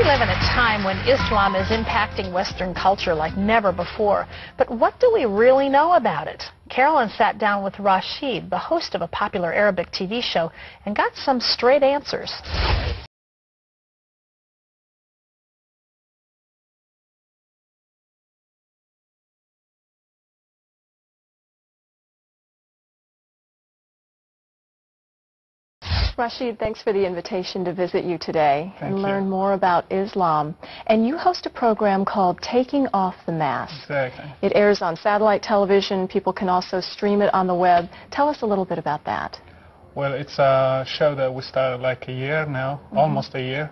live in a time when Islam is impacting Western culture like never before. But what do we really know about it? Carolyn sat down with Rashid, the host of a popular Arabic TV show, and got some straight answers. Rashid, thanks for the invitation to visit you today and learn more about Islam. And you host a program called Taking Off the Mask. Exactly. It airs on satellite television. People can also stream it on the web. Tell us a little bit about that. Well, it's a show that we started like a year now, almost a year,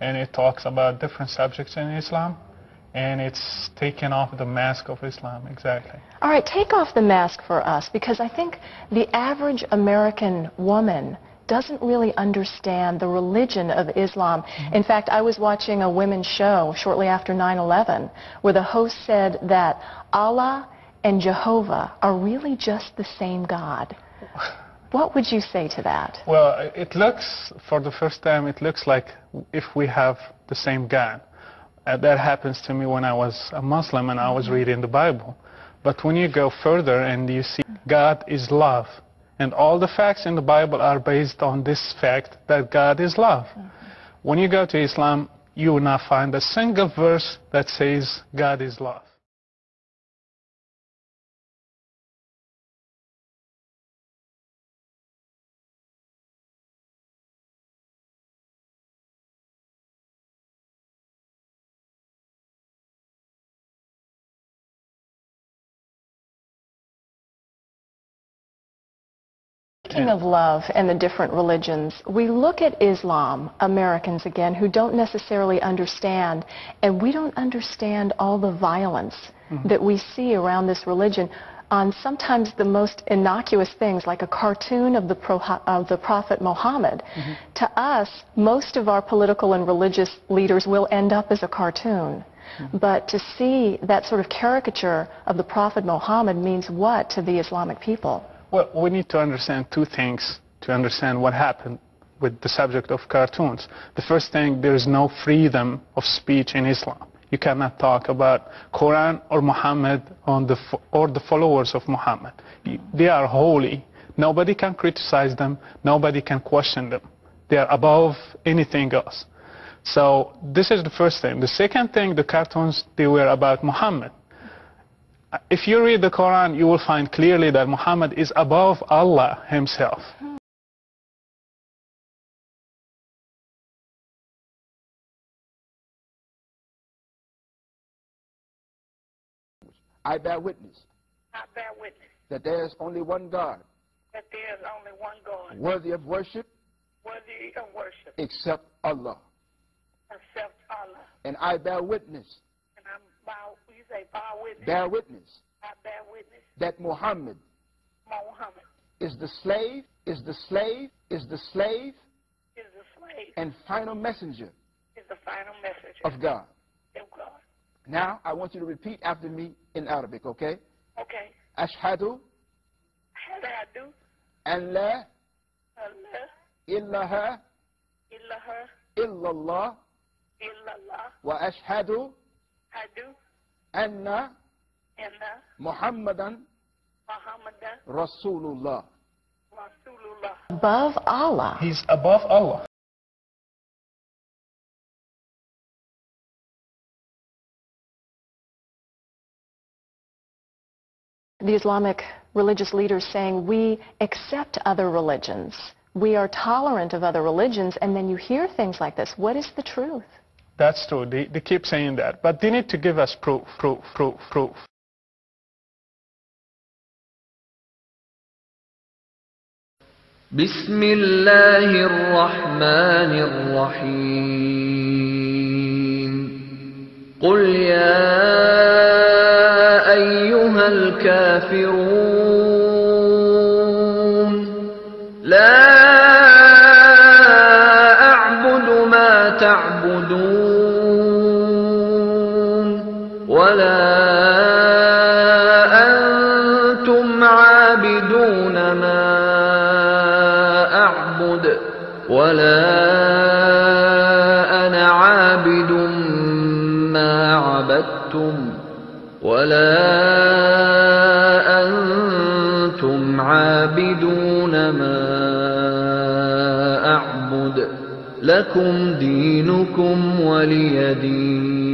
and it talks about different subjects in Islam, and it's taking off the mask of Islam, exactly. All right, take off the mask for us, because I think the average American woman doesn't really understand the religion of Islam. In fact, I was watching a women's show shortly after 9/11 where the host said that Allah and Jehovah are really just the same God. What would you say to that? Well, it looks, for the first time, it looks like if we have the same God. That happens to me when I was a Muslim and I was reading the Bible. But when you go further and you see God is love, and all the facts in the Bible are based on this fact that God is love. When you go to Islam, you will not find a single verse that says God is love. Speaking of love and the different religions, we look at Islam, Americans again, who don't necessarily understand, and we don't understand all the violence that we see around this religion on sometimes the most innocuous things, like a cartoon of the Prophet Muhammad. To us, most of our political and religious leaders will end up as a cartoon. But to see that sort of caricature of the Prophet Muhammad means what to the Islamic people? Well, we need to understand two things to understand what happened with the subject of cartoons. The first thing, there is no freedom of speech in Islam. You cannot talk about Quran or Muhammad or the followers of Muhammad. They are holy. Nobody can criticize them. Nobody can question them. They are above anything else. So this is the first thing. The second thing, the cartoons, they were about Muhammad. If you read the Quran, you will find clearly that Muhammad is above Allah himself. I bear witness. I bear witness. That there is only one God. That there is only one God. Worthy of worship. Worthy of worship. Except Allah. Except Allah. And I bear witness. And I'm you say bear witness. Bear witness. I bear witness. That Muhammad. Muhammad. Is the slave. Is the slave. Is the slave. Is the slave. And final messenger. Is the final messenger. Of God. Of God. Now, I want you to repeat after me in Arabic, okay? Okay. Ashhadu. Ashhadu. An la. Allah. Illaha. Illaha. Illallah. Illallah. Wa ashhadu. Hadu. Anna. Anna. Muhammadan. Muhammadan. Rasulullah. Rasulullah. Above Allah. He's above Allah. The Islamic religious leaders saying we accept other religions, we are tolerant of other religions, and then you hear things like this. What is the truth? That's true. They keep saying that, but they need to give us proof. بسم الله الرحمن الرحيم قل يا أيها الكافرون لا أعبد ما تعبدون ولا أنتم عابدون ما أعبد ولا أنا عابد ما عبدتم ولا أنتم عابدون ما أعبد لكم دينكم ولي دين.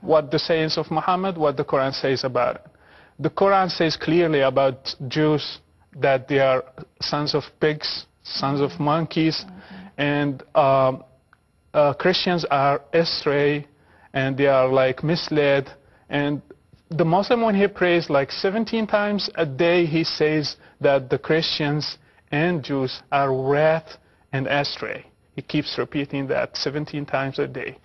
What the sayings of Muhammad, what the Quran says about it. The Quran says clearly about Jews that they are sons of pigs, sons of monkeys, and Christians are astray, and they are like misled. And the Muslim, when he prays like 17 times a day, he says that the Christians and Jews are wrath and astray. He keeps repeating that 17 times a day.